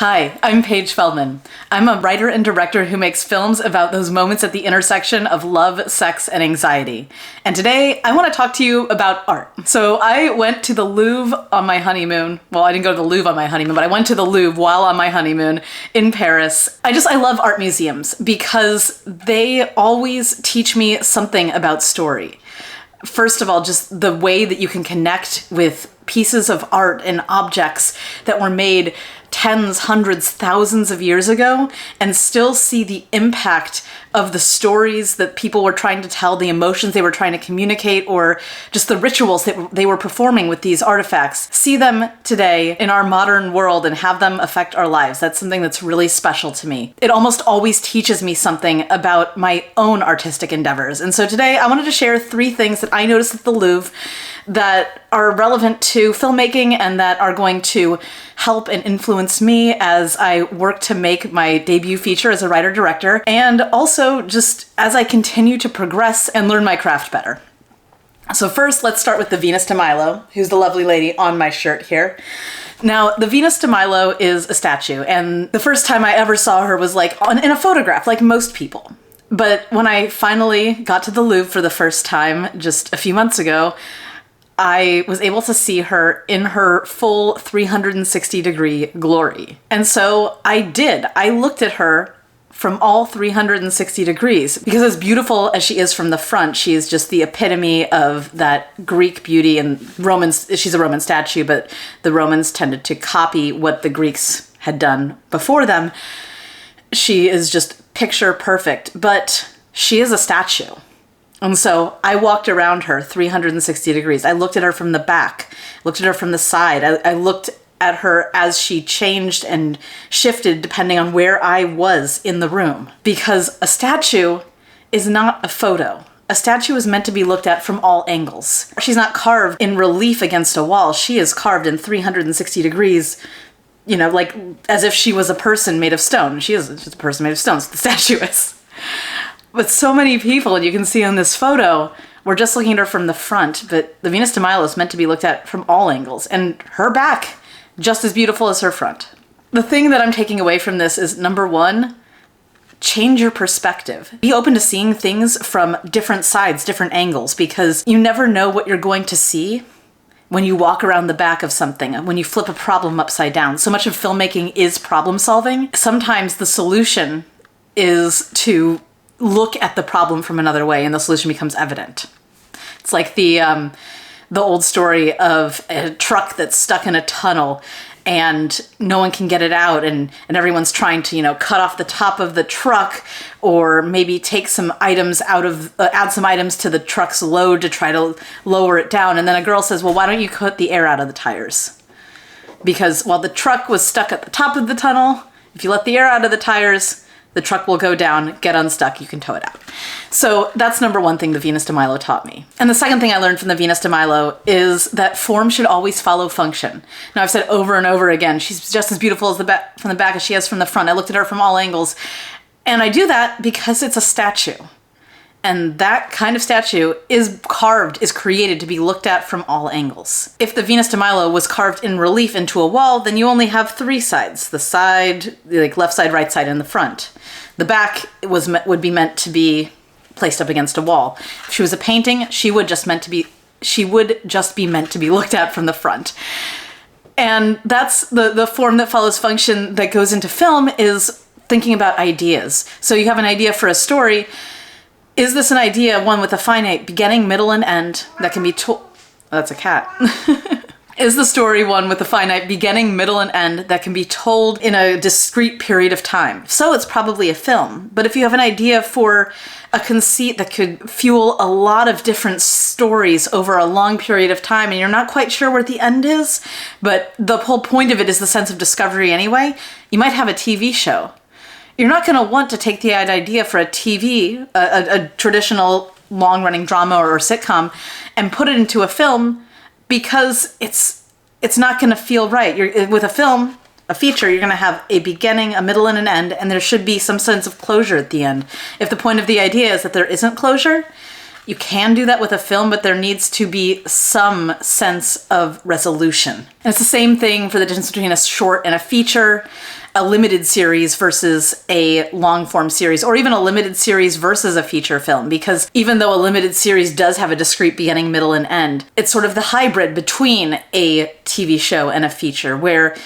Hi, I'm Paige Feldman. I'm a writer and director who makes films about those moments at the intersection of love, sex, and anxiety. And today, I want to talk to you about art. So I went to the Louvre on my honeymoon. Well, I didn't go to the Louvre on my honeymoon, but I went to the Louvre while on my honeymoon in Paris. I love art museums because they always teach me something about story. First of all, just the way that you can connect with pieces of art and objects that were made tens, hundreds, thousands of years ago and still see the impact of the stories that people were trying to tell, the emotions they were trying to communicate, or just the rituals that they were performing with these artifacts. See them today in our modern world and have them affect our lives. That's something that's really special to me. It almost always teaches me something about my own artistic endeavors. And so today I wanted to share 3 things that I noticed at the Louvre that are relevant to filmmaking and that are going to help and influence me as I work to make my debut feature as a writer-director, and also just as I continue to progress and learn my craft better. So first, let's start with the Venus de Milo, who's the lovely lady on my shirt here. Now, the Venus de Milo is a statue, and the first time I ever saw her was in a photograph, like most people. But when I finally got to the Louvre for the first time just a few months ago, I was able to see her in her full 360-degree glory. And so I did. I looked at her from all 360 degrees because as beautiful as she is from the front, she is just the epitome of that Greek beauty. And she's a Roman statue, but the Romans tended to copy what the Greeks had done before them. She is just picture perfect, but she is a statue. And so I walked around her 360 degrees. I looked at her from the back, looked at her from the side. I looked at her as she changed and shifted depending on where I was in the room. Because a statue is not a photo. A statue is meant to be looked at from all angles. She's not carved in relief against a wall. She is carved in 360 degrees, like as if she was a person made of stone. She is just a person made of stone, so the statue is. But so many people, and you can see on this photo, we're just looking at her from the front, but the Venus de Milo is meant to be looked at from all angles, and her back, just as beautiful as her front. The thing that I'm taking away from this is, number 1, change your perspective. Be open to seeing things from different sides, different angles, because you never know what you're going to see when you walk around the back of something, when you flip a problem upside down. So much of filmmaking is problem solving. Sometimes the solution is to look at the problem from another way and the solution becomes evident. It's like the old story of a truck that's stuck in a tunnel and no one can get it out and everyone's trying to, cut off the top of the truck or maybe take some items add some items to the truck's load to try to lower it down. And then a girl says, well, why don't you cut the air out of the tires? Because while the truck was stuck at the top of the tunnel, if you let the air out of the tires, the truck will go down, get unstuck, you can tow it out. So that's number 1 thing the Venus de Milo taught me. And the second thing I learned from the Venus de Milo is that form should always follow function. Now I've said over and over again, she's just as beautiful from the back as she is from the front. I looked at her from all angles. And I do that because it's a statue. And that kind of statue is created to be looked at from all angles. If the Venus de Milo was carved in relief into a wall, then you only have 3 sides. The side, like left side, right side, and the front. The back would be meant to be placed up against a wall. If she was a painting, she would just be meant to be looked at from the front. And that's the form that follows function that goes into film is thinking about ideas. So you have an idea for a story. Is this an idea, one with a finite beginning, middle, and end that can be told? That's a cat. Is the story one with a finite beginning, middle, and end that can be told in a discrete period of time? So it's probably a film. But if you have an idea for a conceit that could fuel a lot of different stories over a long period of time and you're not quite sure where the end is, but the whole point of it is the sense of discovery anyway, you might have a TV show. You're not going to want to take the idea for a traditional long-running drama or sitcom, and put it into a film because it's not going to feel right. With a feature, you're going to have a beginning, a middle, and an end, and there should be some sense of closure at the end. If the point of the idea is that there isn't closure, you can do that with a film, but there needs to be some sense of resolution. And it's the same thing for the difference between a short and a feature. a limited series versus a long form series, or even a limited series versus a feature film, because even though a limited series does have a discrete beginning, middle, and end, it's sort of the hybrid between a TV show and a feature, where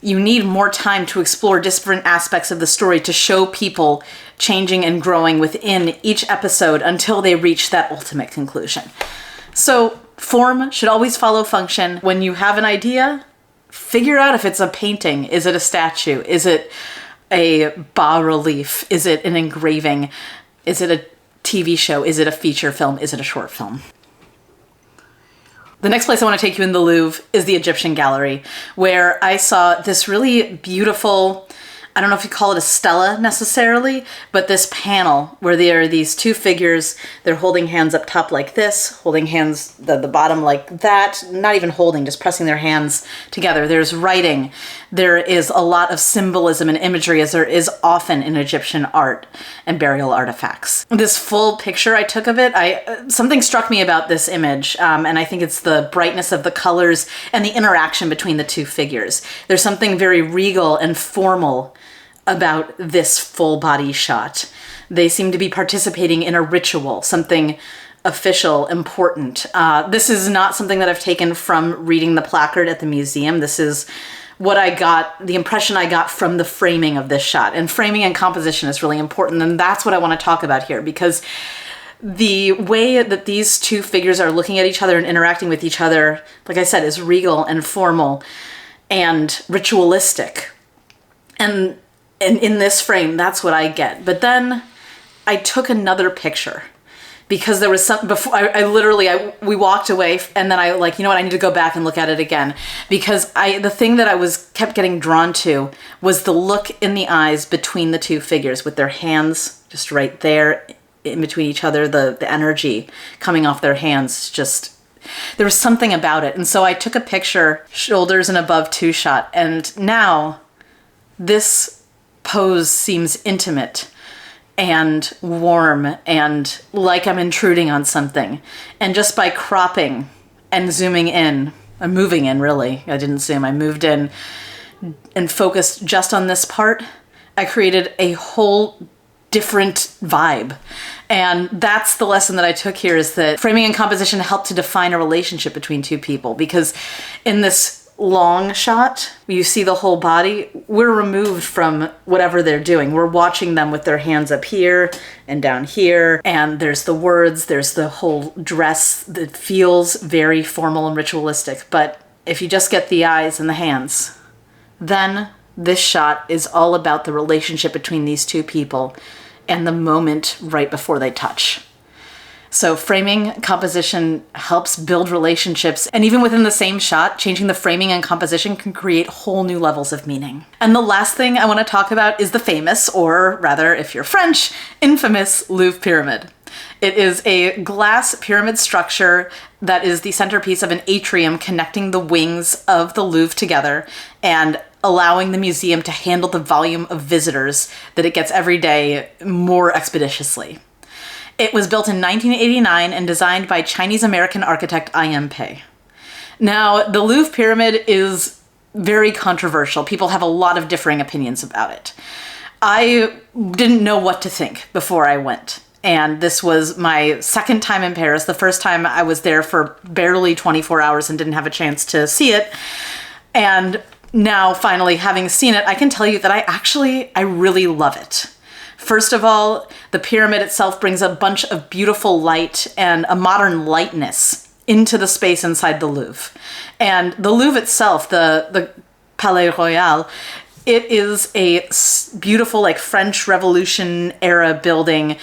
you need more time to explore different aspects of the story to show people changing and growing within each episode until they reach that ultimate conclusion. So form should always follow function. When you have an idea, figure out if it's a painting. Is it a statue? Is it a bas-relief? Is it an engraving? Is it a TV show? Is it a feature film? Is it a short film? The next place I want to take you in the Louvre is the Egyptian Gallery, where I saw this really beautiful, I don't know if you call it a stela necessarily, but this panel where there are these two figures. They're holding hands up top like this, holding hands the bottom like that, not even holding, just pressing their hands together. There's writing. There is a lot of symbolism and imagery, as there is often in Egyptian art and burial artifacts. This full picture I took of it, something struck me about this image, and I think it's the brightness of the colors and the interaction between the two figures. There's something very regal and formal about this full body shot. They seem to be participating in a ritual, something official, important. This is not something that I've taken from reading the placard at the museum. This is what I got, the impression I got from the framing of this shot. And framing and composition is really important, and that's what I want to talk about here, because the way that these two figures are looking at each other and interacting with each other, like I said, is regal and formal and ritualistic. And in this frame, that's what I get. But then I took another picture, because there was some before we walked away, and then I like, you know what, I need to go back and look at it again, because the thing that I kept getting drawn to was the look in the eyes between the two figures, with their hands just right there in between each other, the energy coming off their hands, just there was something about it. And so I took a picture, shoulders and above two shot, and now this pose seems intimate and warm and like I'm intruding on something. And just by cropping and zooming in, I'm moving in really, I didn't zoom, I moved in and focused just on this part, I created a whole different vibe. And that's the lesson that I took here, is that framing and composition help to define a relationship between two people, because in this long shot, you see the whole body, we're removed from whatever they're doing. We're watching them with their hands up here and down here, and there's the words, there's the whole dress that feels very formal and ritualistic. But if you just get the eyes and the hands, then this shot is all about the relationship between these two people and the moment right before they touch. So framing composition helps build relationships, and even within the same shot, changing the framing and composition can create whole new levels of meaning. And the last thing I want to talk about is the famous, or rather, if you're French, infamous Louvre Pyramid. It is a glass pyramid structure that is the centerpiece of an atrium connecting the wings of the Louvre together and allowing the museum to handle the volume of visitors that it gets every day more expeditiously. It was built in 1989 and designed by Chinese-American architect I.M. Pei. Now, the Louvre Pyramid is very controversial. People have a lot of differing opinions about it. I didn't know what to think before I went. And this was my second time in Paris. The first time I was there for barely 24 hours and didn't have a chance to see it. And now, finally, having seen it, I can tell you that I really love it. First of all, the pyramid itself brings a bunch of beautiful light and a modern lightness into the space inside the Louvre. And the Louvre itself, the Palais Royal, it is a beautiful, like, French Revolution era building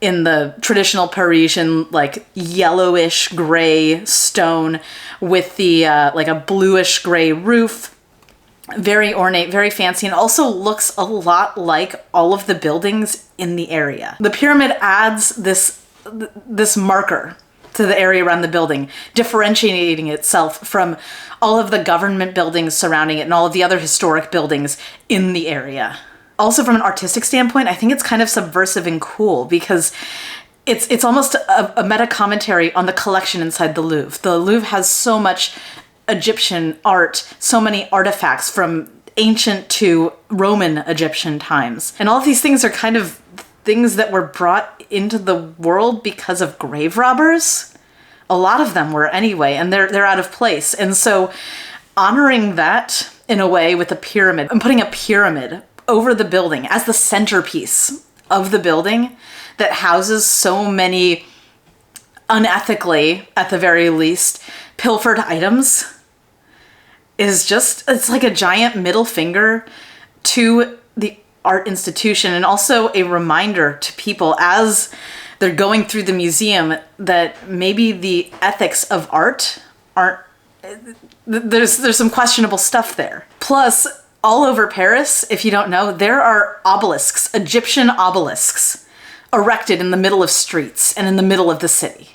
in the traditional Parisian, like, yellowish gray stone with the like a bluish gray roof. Very ornate, very fancy, and also looks a lot like all of the buildings in the area. The pyramid adds this marker to the area around the building, differentiating itself from all of the government buildings surrounding it and all of the other historic buildings in the area. Also, from an artistic standpoint, I think it's kind of subversive and cool, because it's almost a meta commentary on the collection inside the Louvre. The Louvre has so much Egyptian art, so many artifacts from ancient to Roman Egyptian times. And all of these things are kind of things that were brought into the world because of grave robbers. A lot of them were anyway, and they're out of place. And so honoring that in a way with a pyramid and putting a pyramid over the building as the centerpiece of the building that houses so many unethically, at the very least, pilfered items is just, it's like a giant middle finger to the art institution, and also a reminder to people as they're going through the museum that maybe the ethics of art aren't, there's some questionable stuff there. Plus, all over Paris, if you don't know, there are obelisks, Egyptian obelisks, erected in the middle of streets and in the middle of the city.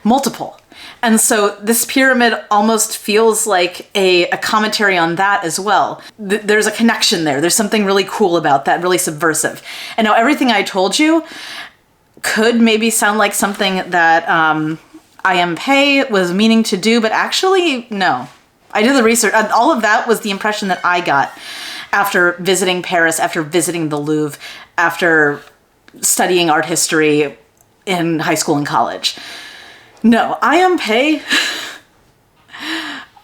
Multiple. And so this pyramid almost feels like a commentary on that as well. There's a connection there. There's something really cool about that, really subversive. And now everything I told you could maybe sound like something that I Am Pei was meaning to do, but actually, no. I did the research. All of that was the impression that I got after visiting Paris, after visiting the Louvre, after studying art history in high school and college. No, I Am Pei,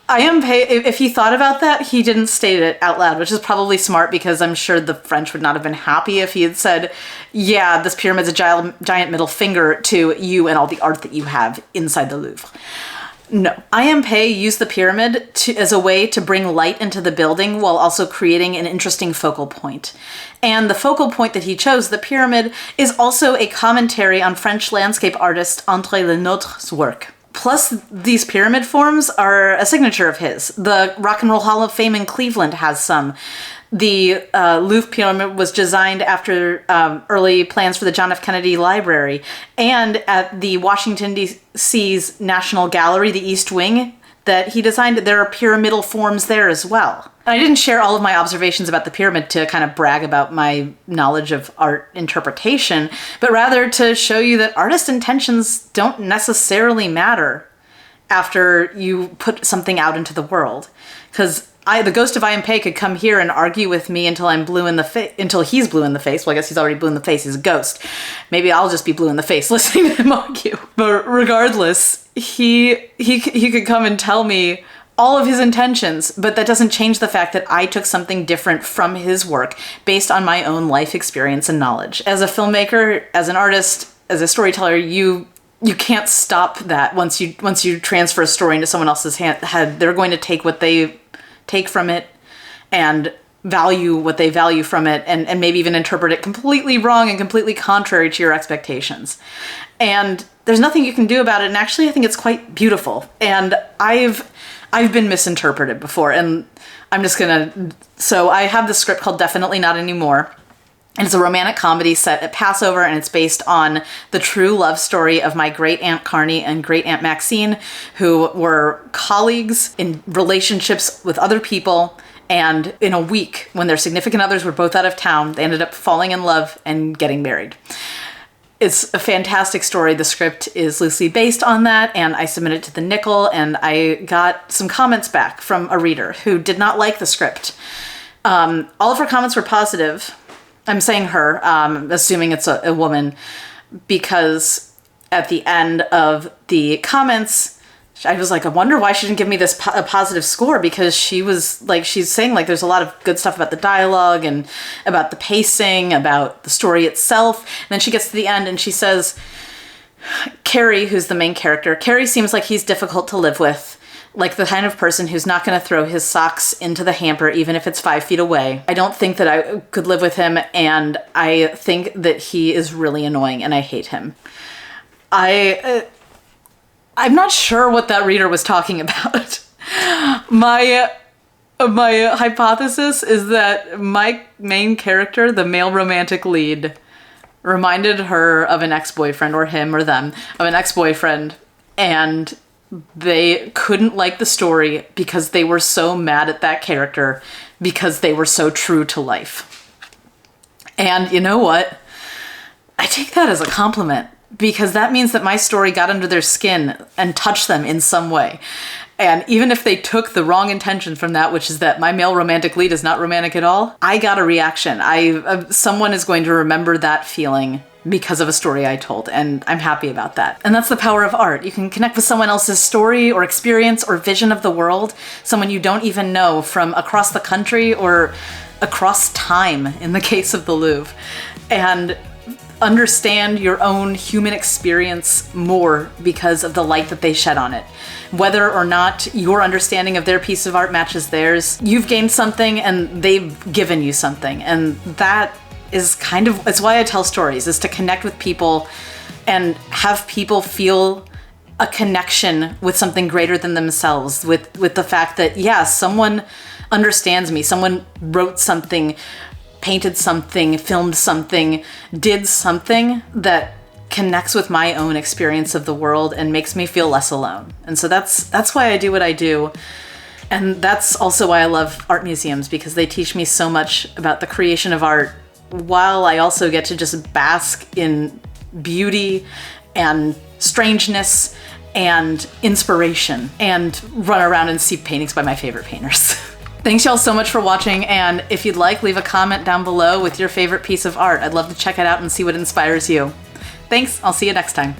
if he thought about that, he didn't state it out loud, which is probably smart because I'm sure the French would not have been happy if he had said, yeah, this pyramid's a giant middle finger to you and all the art that you have inside the Louvre. No, I Am Pei used the pyramid as a way to bring light into the building while also creating an interesting focal point. And the focal point that he chose, the pyramid, is also a commentary on French landscape artist André Lenotre's work. Plus, these pyramid forms are a signature of his. The Rock and Roll Hall of Fame in Cleveland has some. The Louvre Pyramid was designed after early plans for the John F. Kennedy Library. And at the Washington, D.C.'s National Gallery, the East Wing, that he designed, there are pyramidal forms there as well. I didn't share all of my observations about the pyramid to kind of brag about my knowledge of art interpretation, but rather to show you that artist intentions don't necessarily matter after you put something out into the world. Because the ghost of I Am Pei could come here and argue with me until I'm blue in the until he's blue in the face. Well, I guess he's already blue in the face. He's a ghost. Maybe I'll just be blue in the face listening to him argue. But regardless, he could come and tell me all of his intentions, but that doesn't change the fact that I took something different from his work based on my own life experience and knowledge. As a filmmaker, as an artist, as a storyteller, you can't stop that once you transfer a story into someone else's head. They're going to take what they take from it and value what they value from it, and maybe even interpret it completely wrong and completely contrary to your expectations. And there's nothing you can do about it, and actually I think it's quite beautiful. And I've been misinterpreted before, and I'm just gonna... So I have this script called Definitely Not Anymore, and it's a romantic comedy set at Passover, and it's based on the true love story of my great-aunt Carney and great-aunt Maxine, who were colleagues in relationships with other people, and in a week, when their significant others were both out of town, they ended up falling in love and getting married. It's a fantastic story. The script is loosely based on that, and I submitted it to the Nicholl, and I got some comments back from a reader who did not like the script. All of her comments were positive. I'm saying her, assuming it's a woman, because at the end of the comments, I was like, I wonder why she didn't give me a positive score, because she's saying like there's a lot of good stuff about the dialogue and about the pacing, about the story itself. And then she gets to the end and she says, Carrie, who's the main character, Carrie seems like he's difficult to live with. Like the kind of person who's not going to throw his socks into the hamper even if it's 5 feet away. I don't think that I could live with him, and I think that he is really annoying and I hate him. I'm not sure what that reader was talking about. My hypothesis is that my main character, the male romantic lead, reminded her of an ex-boyfriend, or him or them, of an ex-boyfriend, and they couldn't like the story because they were so mad at that character because they were so true to life. And you know what? I take that as a compliment, because that means that my story got under their skin and touched them in some way. And even if they took the wrong intention from that, which is that my male romantic lead is not romantic at all, I got a reaction. Someone is going to remember that feeling because of a story I told, and I'm happy about that. And that's the power of art. You can connect with someone else's story or experience or vision of the world, someone you don't even know from across the country or across time, in the case of the Louvre, and understand your own human experience more because of the light that they shed on it. Whether or not your understanding of their piece of art matches theirs, you've gained something and they've given you something. And that is kind of, it's why I tell stories, is to connect with people and have people feel a connection with something greater than themselves, with the fact that, yeah, someone understands me, someone wrote something, painted something, filmed something, did something that connects with my own experience of the world and makes me feel less alone. And so that's why I do what I do. And that's also why I love art museums, because they teach me so much about the creation of art, while I also get to just bask in beauty and strangeness and inspiration and run around and see paintings by my favorite painters. Thanks y'all so much for watching, and if you'd like, leave a comment down below with your favorite piece of art. I'd love to check it out and see what inspires you. Thanks, I'll see you next time.